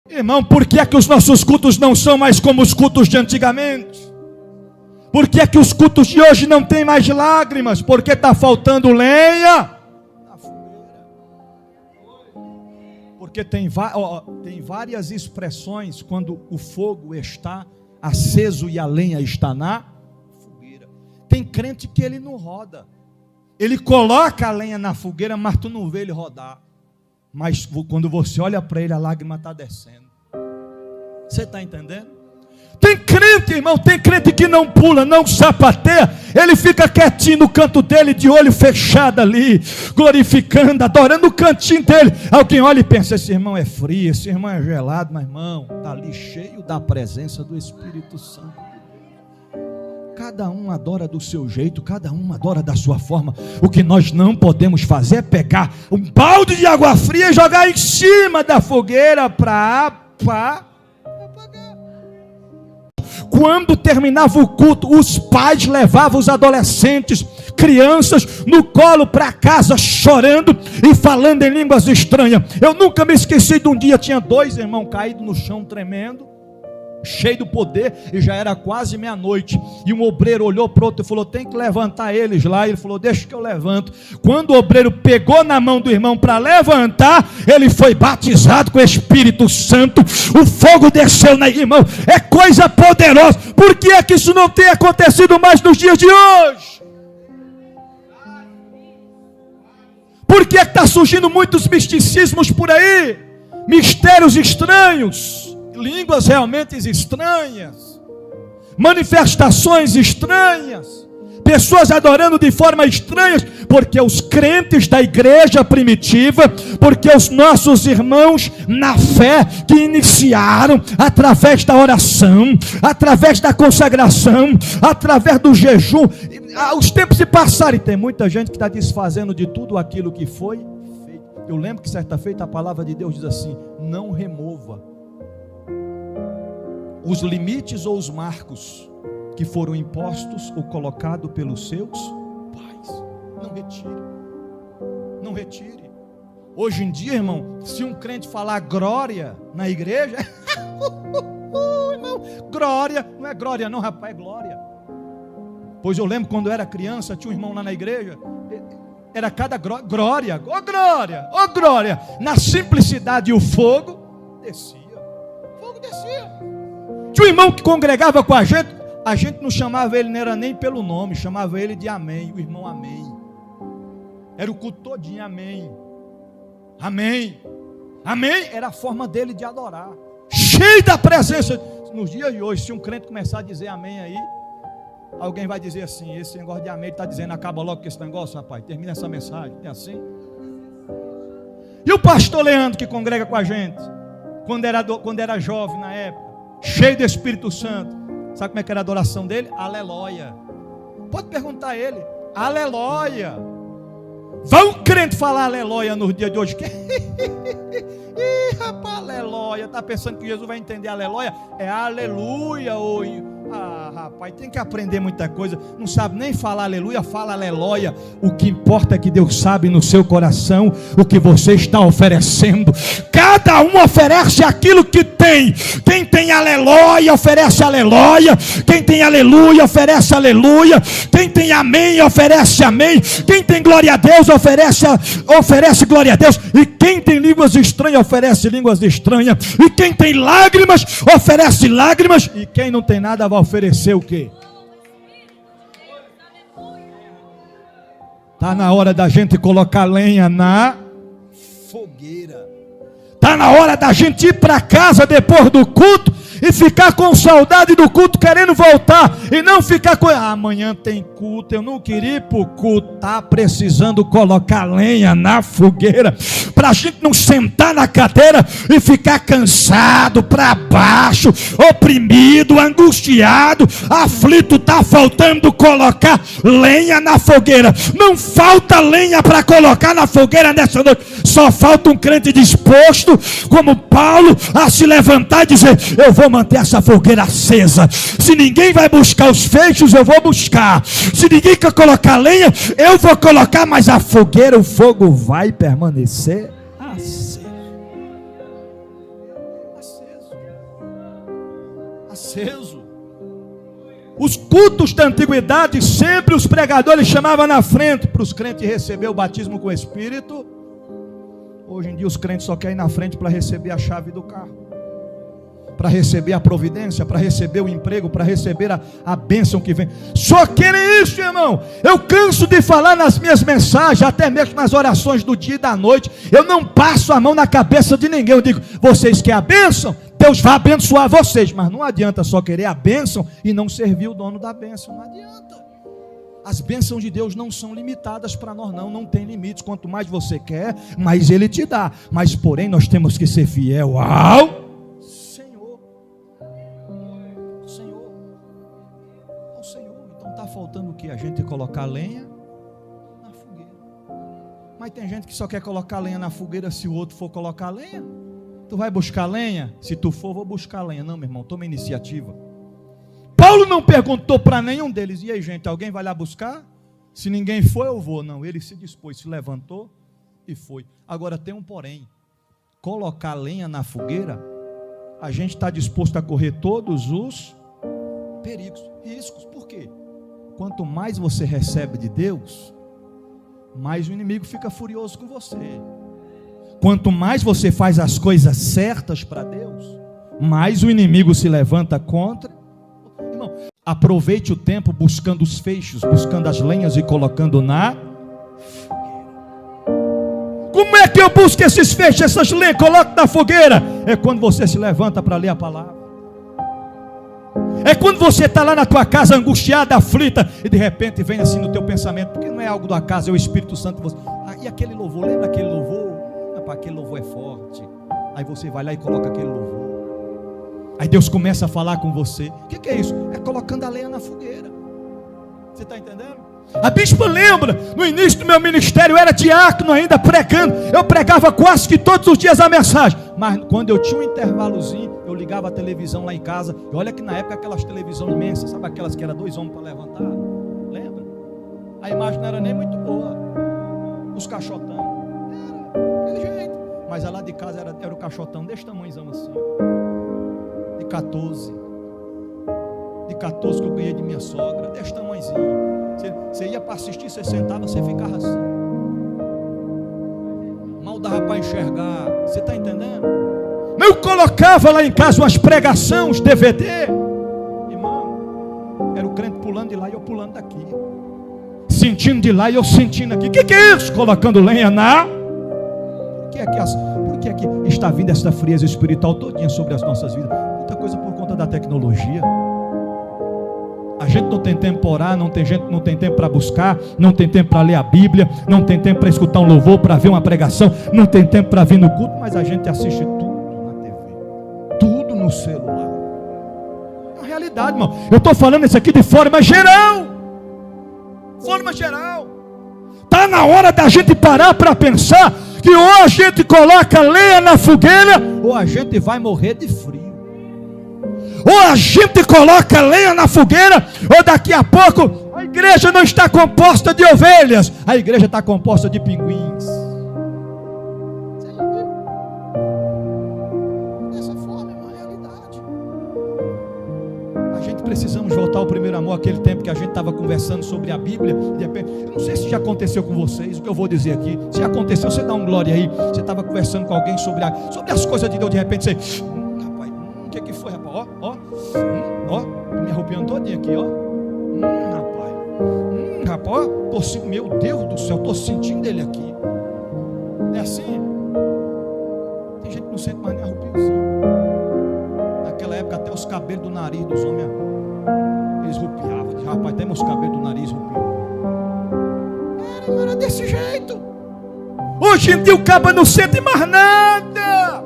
Irmão, por que é que os nossos cultos não são mais como os cultos de antigamente? Por que é que os cultos de hoje não tem mais lágrimas? Porque está faltando lenha na fogueira. Porque tem várias expressões quando o fogo está aceso e a lenha está na fogueira. Tem crente que ele não roda. Ele coloca a lenha na fogueira, mas tu não vê ele rodar. Mas quando você olha para ele, a lágrima está descendo. Você está entendendo? Tem crente, irmão, tem crente que não pula, não sapateia. Ele fica quietinho no canto dele, de olho fechado ali, glorificando, adorando o cantinho dele. Alguém olha e pensa, esse irmão é frio, esse irmão é gelado. Mas irmão, está ali cheio da presença do Espírito Santo. Cada um adora do seu jeito, cada um adora da sua forma. O que nós não podemos fazer é pegar um balde de água fria e jogar em cima da fogueira para apagar. Quando terminava o culto, os pais levavam os adolescentes, crianças, no colo para casa, chorando e falando em línguas estranhas. Eu nunca me esqueci de um dia, tinha 2 irmãos caídos no chão tremendo, cheio do poder, e já era quase meia-noite, e um obreiro olhou para o outro e falou, tem que levantar eles lá. Ele falou, deixa que eu levanto. Quando o obreiro pegou na mão do irmão para levantar, ele foi batizado com o Espírito Santo, o fogo desceu na irmão. É coisa poderosa. Por que é que isso não tem acontecido mais nos dias de hoje? Por que está surgindo muitos misticismos por aí, mistérios estranhos, línguas realmente estranhas, manifestações estranhas, pessoas adorando de forma estranha? Porque os crentes da igreja primitiva, porque os nossos irmãos na fé que iniciaram através da oração, através da consagração, através do jejum, os tempos se passaram e tem muita gente que está desfazendo de tudo aquilo que foi feito. Eu lembro que certa feita a palavra de Deus diz assim, não remova os limites ou os marcos que foram impostos ou colocados pelos seus pais. Não retire. Não retire. Hoje em dia, irmão, se um crente falar glória na igreja, irmão, glória, não é glória não, rapaz, é glória. Pois eu lembro quando eu era criança, tinha um irmão lá na igreja, era cada glória, ó glória, ó glória. Na simplicidade o fogo descia. O fogo descia. Tinha um irmão que congregava com a gente não chamava ele, não era nem pelo nome, chamava ele de Amém, o irmão Amém. Era o culto todinho, Amém. Amém. Amém era a forma dele de adorar, cheio da presença. Nos dias de hoje, se um crente começar a dizer Amém aí, alguém vai dizer assim, esse negócio de Amém, ele está dizendo, acaba logo com esse negócio, rapaz, termina essa mensagem, é assim. E o pastor Leandro, que congrega com a gente, quando era jovem na época, cheio do Espírito Santo, sabe como é que era a adoração dele? Aleluia. Pode perguntar a ele, aleluia. Vai um crente falar aleluia no dia de hoje? Ih, rapaz, aleluia. Está pensando que Jesus vai entender aleluia? É aleluia hoje. Ah, rapaz, tem que aprender muita coisa. Não sabe nem falar aleluia, fala aleluia. O que importa é que Deus sabe no seu coração o que você está oferecendo. Cada um oferece aquilo que tem. Quem tem aleluia, oferece aleluia. Quem tem aleluia, oferece aleluia. Quem tem amém, oferece amém. Quem tem glória a Deus, oferece glória a Deus. E quem tem línguas estranhas, oferece línguas estranhas. E quem tem lágrimas, oferece lágrimas. E quem não tem nada, vai oferecer o quê? Está na hora da gente colocar lenha na fogueira. Está na hora da gente ir para casa depois do culto e ficar com saudade do culto, querendo voltar, e não ficar com amanhã tem culto, eu não queria ir para o culto. Está precisando colocar lenha na fogueira, para a gente não sentar na cadeira e ficar cansado, para baixo, oprimido, angustiado, aflito. Está faltando colocar lenha na fogueira. Não falta lenha para colocar na fogueira nessa noite, só falta um crente disposto, como Paulo, a se levantar e dizer, eu vou manter essa fogueira acesa. Se ninguém vai buscar os feixes, eu vou buscar. Se ninguém quer colocar lenha, eu vou colocar. Mas a fogueira, o fogo vai permanecer acesa. aceso. Os cultos da antiguidade, sempre os pregadores chamavam na frente para os crentes receber o batismo com o Espírito. Hoje em dia os crentes só querem ir na frente para receber a chave do carro, para receber a providência, para receber o emprego, para receber a bênção que vem. Só querem isso, irmão. Eu canso de falar nas minhas mensagens, até mesmo nas orações do dia e da noite. Eu não passo a mão na cabeça de ninguém. Eu digo, vocês querem a bênção? Deus vai abençoar vocês. Mas não adianta só querer a bênção e não servir o dono da bênção. Não adianta. As bênçãos de Deus não são limitadas para nós, não tem limites. Quanto mais você quer, mais Ele te dá. Mas porém nós temos que ser fiel ao faltando o que? A gente colocar lenha na fogueira. Mas tem gente que só quer colocar lenha na fogueira se o outro for colocar lenha. Tu vai buscar lenha? Se tu for, vou buscar lenha. Não, meu irmão, toma iniciativa. Paulo não perguntou para nenhum deles, e aí, gente, alguém vai lá buscar? Se ninguém for, eu vou. Não, ele se dispôs, se levantou e foi. Agora tem um porém. Colocar lenha na fogueira, a gente está disposto a correr todos os perigos, riscos. Por quê? Quanto mais você recebe de Deus, mais o inimigo fica furioso com você. Quanto mais você faz as coisas certas para Deus, mais o inimigo se levanta contra. Irmão, aproveite o tempo buscando os feixes, buscando as lenhas e colocando na fogueira. Como é que eu busco esses feixes, essas lenhas, coloco na fogueira? É quando você se levanta para ler a palavra. É quando você está lá na tua casa angustiada, aflita, e de repente vem assim no teu pensamento, porque não é algo da casa, é o Espírito Santo. E aquele louvor, lembra aquele louvor? Rapaz, aquele louvor é forte. Aí você vai lá e coloca aquele louvor. Aí Deus começa a falar com você. O que é isso? É colocando a lenha na fogueira. Você está entendendo? A bispa lembra, no início do meu ministério, eu era diácono ainda pregando. Eu pregava quase que todos os dias a mensagem. Mas quando eu tinha um intervalozinho, eu ligava a televisão lá em casa. E olha que na época aquelas televisões imensas, sabe aquelas que era 2 homens para levantar? Lembra? A imagem não era nem muito boa. Os caixotão. Era aquele jeito. Mas a lá de casa era o caixotão desse tamanhozão assim. De 14. De 14 que eu ganhei de minha sogra. Desse tamanhozinho. Você ia para assistir, você sentava, você ficava assim. Mal dava para enxergar. Você está entendendo? Eu colocava lá em casa umas pregações, uns DVD. Irmão, era o crente pulando de lá e eu pulando daqui. Sentindo de lá e eu sentindo aqui. O que é isso? Colocando lenha na... Por que é que está vindo essa frieza espiritual todinha sobre as nossas vidas? Muita coisa por conta da tecnologia. A gente não tem tempo para orar, não tem tempo para buscar, não tem tempo para ler a Bíblia, não tem tempo para escutar um louvor, para ver uma pregação, não tem tempo para vir no culto, mas a gente assiste tudo na TV, tudo no celular. É uma realidade, irmão. Eu estou falando isso aqui de forma geral. Forma geral. Está na hora da gente parar para pensar que ou a gente coloca lenha na fogueira, ou a gente vai morrer de frio. Ou a gente coloca lenha na fogueira, ou daqui a pouco a igreja não está composta de ovelhas, a igreja está composta de pinguins. Você já viu? Dessa forma é uma realidade. A gente precisamos voltar ao primeiro amor, aquele tempo que a gente estava conversando sobre a Bíblia. De repente, eu não sei se já aconteceu com vocês, o que eu vou dizer aqui. Se aconteceu, você dá um glória aí. Você estava conversando com alguém sobre as coisas de Deus, de repente você... Rapaz, o que foi, rapaz? Ó, me arrupiando todinho aqui, ó. Rapaz, meu Deus do céu, estou sentindo ele aqui. É assim? Tem gente que não sente mais nem arrupiozinho. Naquela época até os cabelos do nariz dos homens, eles rupiavam. Rapaz, até meus cabelos do nariz rupiam. Era desse jeito. Hoje em dia o cabo não sente mais nada.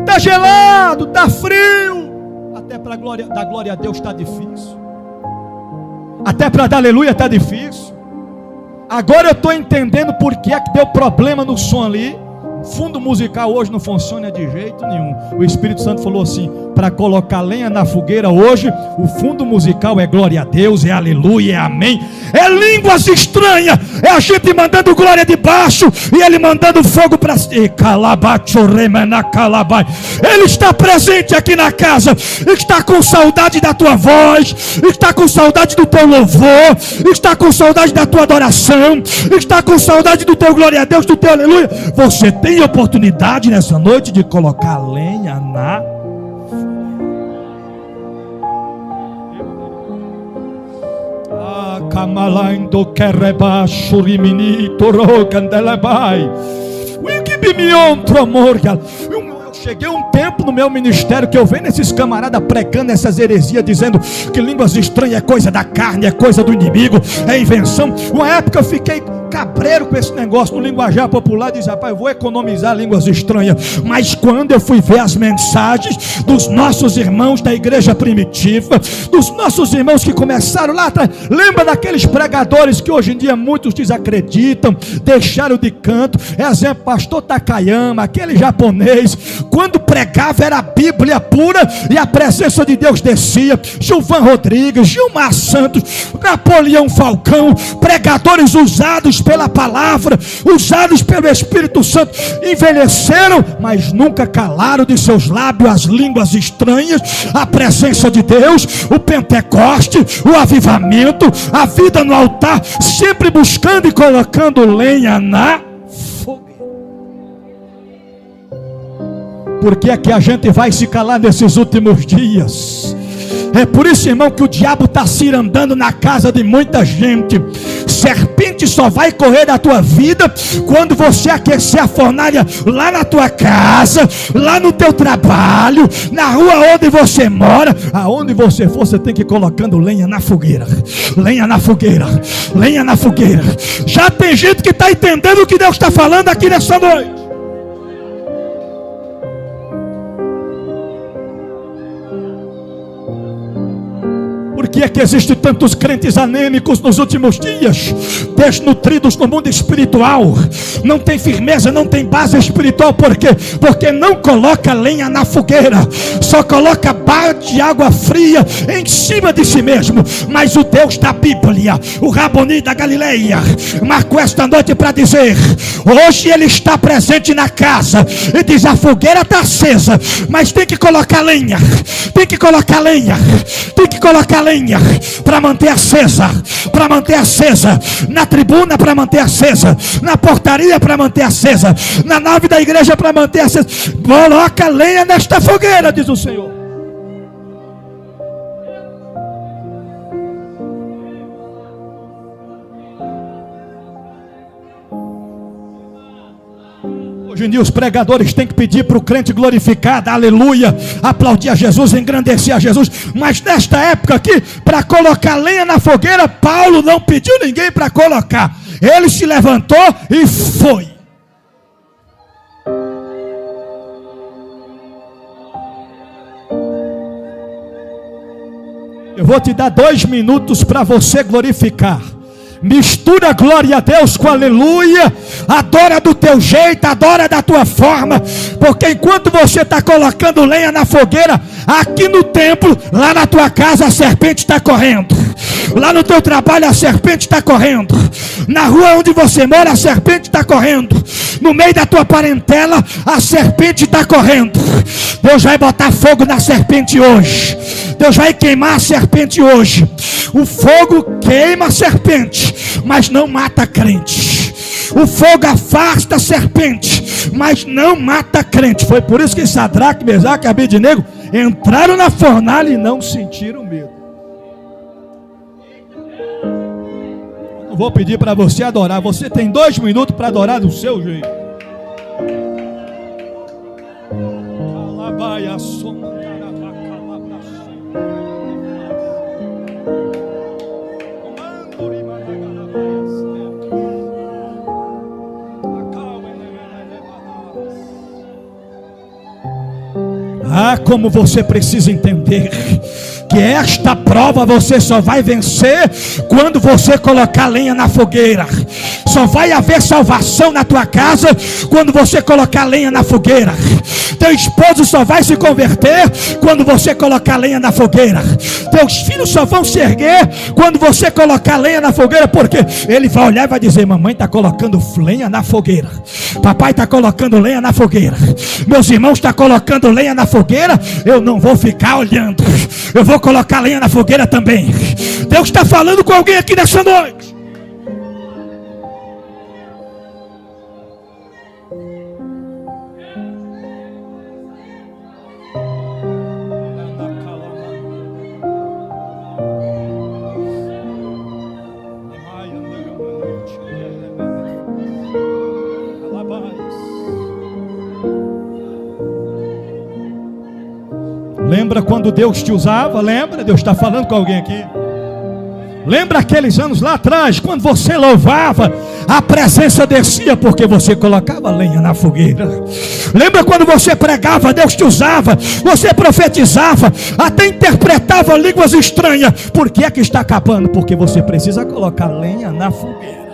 Está gelado, está frio. Até para dar glória a Deus está difícil. Até para dar aleluia está difícil. Agora eu estou entendendo por que é que deu problema no som ali. Fundo musical hoje não funciona de jeito nenhum. O Espírito Santo falou assim: para colocar lenha na fogueira hoje, o fundo musical é glória a Deus, é aleluia, é amém, é línguas estranhas, é a gente mandando glória de baixo e ele mandando fogo para cima. Ele está presente aqui na casa, está com saudade da tua voz, está com saudade do teu louvor, está com saudade da tua adoração, está com saudade do teu glória a Deus, do teu aleluia. Você tem oportunidade nessa noite de colocar lenha na Kamalaindo Kereba Shurimini Torogandelabai. Eu cheguei um tempo no meu ministério que eu vendo esses camaradas pregando essas heresias, dizendo que línguas estranhas é coisa da carne, é coisa do inimigo, é invenção. Uma época eu fiquei cabreiro com esse negócio no linguajar popular, diz: rapaz, eu vou economizar línguas estranhas. Mas quando eu fui ver as mensagens dos nossos irmãos da igreja primitiva, dos nossos irmãos que começaram lá atrás, lembra daqueles pregadores que hoje em dia muitos desacreditam, deixaram de canto? Exemplo, pastor Takayama, aquele japonês, quando pregava era a Bíblia pura e a presença de Deus descia. Gilvan Rodrigues, Gilmar Santos, Napoleão Falcão, pregadores usados pela palavra, usados pelo Espírito Santo, envelheceram, mas nunca calaram de seus lábios as línguas estranhas, a presença de Deus, o Pentecoste, o avivamento, a vida no altar, sempre buscando e colocando lenha na fogueira. Por que é que a gente vai se calar nesses últimos dias? É por isso, irmão, que o diabo está cirandando na casa de muita gente. Serpente só vai correr da tua vida quando você aquecer a fornalha lá na tua casa, lá no teu trabalho, na rua onde você mora, aonde você for, você tem que ir colocando lenha na fogueira. Lenha na fogueira, lenha na fogueira. Já tem gente que está entendendo o que Deus está falando aqui nessa noite. Por que é que existem tantos crentes anêmicos nos últimos dias, desnutridos no mundo espiritual, não tem firmeza, não tem base espiritual? Por quê? Porque não coloca lenha na fogueira, só coloca balde de água fria em cima de si mesmo. Mas o Deus da Bíblia, o Raboni da Galileia, marcou esta noite para dizer: hoje ele está presente na casa, e diz: a fogueira está acesa, mas tem que colocar lenha, tem que colocar lenha, tem que colocar lenha para manter acesa, para manter acesa, na tribuna para manter acesa, na portaria para manter acesa, na nave da igreja para manter acesa. Coloca lenha nesta fogueira, diz o Senhor. Hoje em dia os pregadores têm que pedir para o crente glorificar, dar aleluia, aplaudir a Jesus, engrandecer a Jesus. Mas nesta época aqui, para colocar lenha na fogueira, Paulo não pediu ninguém para colocar. Ele se levantou e foi. Eu vou te dar 2 minutos para você glorificar. Mistura glória a Deus com aleluia. Adora do teu jeito, adora da tua forma. Porque enquanto você está colocando lenha na fogueira, aqui no templo, lá na tua casa, a serpente está correndo. Lá no teu trabalho, a serpente está correndo. Na rua onde você mora, a serpente está correndo. No meio da tua parentela, a serpente está correndo. Deus vai botar fogo na serpente hoje. Deus vai queimar a serpente hoje. O fogo queima a serpente, mas não mata crente. O fogo afasta a serpente, mas não mata crente. Foi por isso que Sadraque, Mesaque e Abednego entraram na fornalha e não sentiram medo. Eu vou pedir para você adorar. Você tem 2 minutos para adorar do seu jeito. Alabaia, soma. Ah, como você precisa entender que esta prova você só vai vencer quando você colocar lenha na fogueira. Só vai haver salvação na tua casa quando você colocar lenha na fogueira. Teu esposo só vai se converter quando você colocar lenha na fogueira. Teus filhos só vão se erguer quando você colocar lenha na fogueira, porque ele vai olhar e vai dizer: mamãe está colocando lenha na fogueira, papai está colocando lenha na fogueira, meus irmãos estão colocando lenha na fogueira. Eu não vou ficar olhando, eu vou colocar lenha na fogueira também. Deus está falando com alguém aqui nessa noite. Lembra quando Deus te usava? Lembra? Deus está falando com alguém aqui. Lembra aqueles anos lá atrás, quando você louvava, a presença descia porque você colocava lenha na fogueira. Lembra quando você pregava, Deus te usava, você profetizava, até interpretava línguas estranhas. Por que é que está acabando? Porque você precisa colocar lenha na fogueira.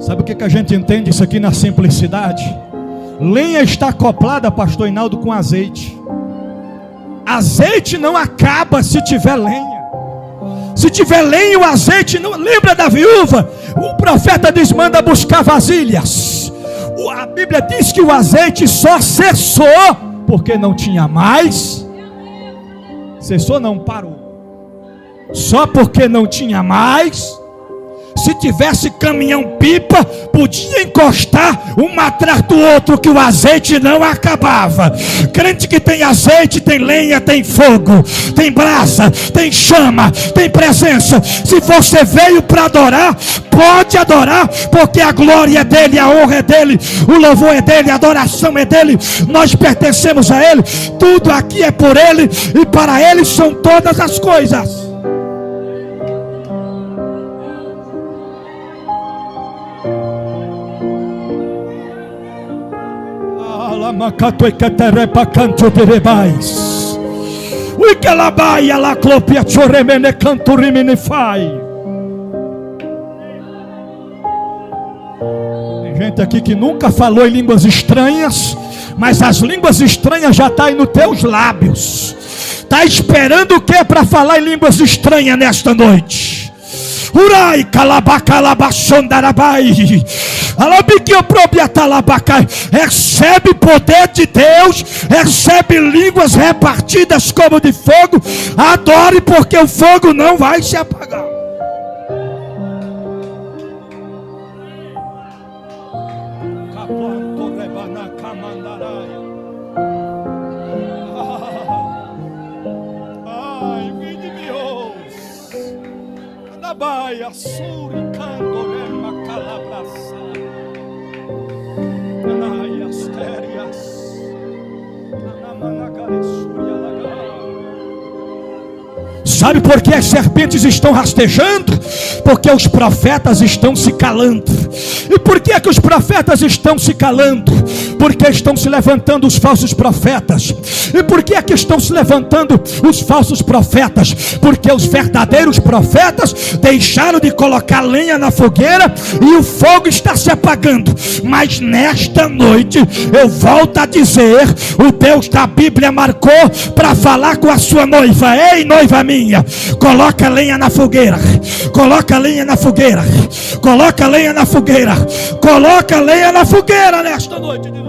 Sabe o que a gente entende isso aqui na simplicidade? Lenha está acoplada, pastor Hinaldo, com azeite. Azeite não acaba se tiver lenha. Se tiver lenha, o azeite não. Lembra da viúva? O profeta diz: manda buscar vasilhas. A Bíblia diz que o azeite só cessou porque não tinha mais. Cessou, não, parou. Só porque não tinha mais. Se tivesse caminhão-pipa, podia encostar um atrás do outro, que o azeite não acabava. Crente que tem azeite, tem lenha, tem fogo, tem brasa, tem chama, tem presença. Se você veio para adorar, pode adorar, porque a glória é dele, a honra é dele, o louvor é dele, a adoração é dele. Nós pertencemos a ele, tudo aqui é por ele e para ele são todas as coisas. Tem gente aqui que nunca falou em línguas estranhas, mas as línguas estranhas já estão aí nos teus lábios. Está esperando o que para falar em línguas estranhas nesta noite? Urai calabacalabachondarabai. Recebe poder de Deus, recebe línguas repartidas como de fogo. Adore, porque o fogo não vai se apagar. Ai, me ouça. Baia, suri, candorema, calabraça. Ai, astérias. Sabe por que as serpentes estão rastejando? Porque os profetas estão se calando. E por que é que os profetas estão se calando? Porque estão se levantando os falsos profetas. E por que é que estão se levantando os falsos profetas? Porque os verdadeiros profetas deixaram de colocar lenha na fogueira e o fogo está se apagando. Mas nesta noite eu volto a dizer, o Deus da Bíblia marcou para falar com a sua noiva: ei, noiva minha, coloca lenha na fogueira, coloca lenha na fogueira, coloca lenha na fogueira, coloca lenha na fogueira nesta noite de